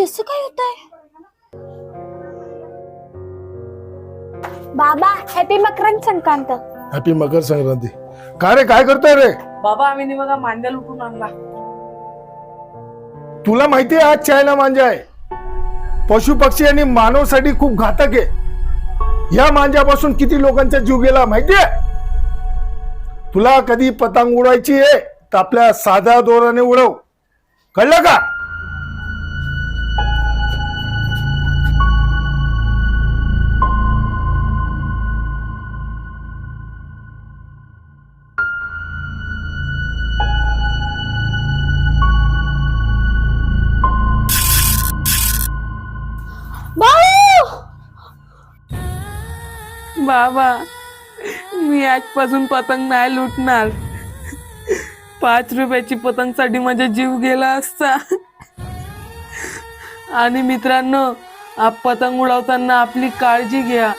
असं काय होतंय? बाबा हॅपी मकर संक्रांत. हॅपी मकर संक्रांती. का रे, काय करतोय रे? बाबा आम्ही बघा मांजा लुटून आणला. तुला माहितीये आज चायना मांजा आहे. पशु पक्षी आणि मानवासाठी खूप घातक आहे. या मांजापासून किती लोकांचा जीव गेला माहितीये? तुला कधी पतंग उडवायची आहे तर आपल्या साध्या दोराने उडव, कळलं का? बाबा मी आजपासून पतंग नाही लुटणार. 5 रुपयाची पतंगसाठी माझा जीव गेला असता. आणि मित्रांनो, आप पतंग उडवताना आपली काळजी घ्या.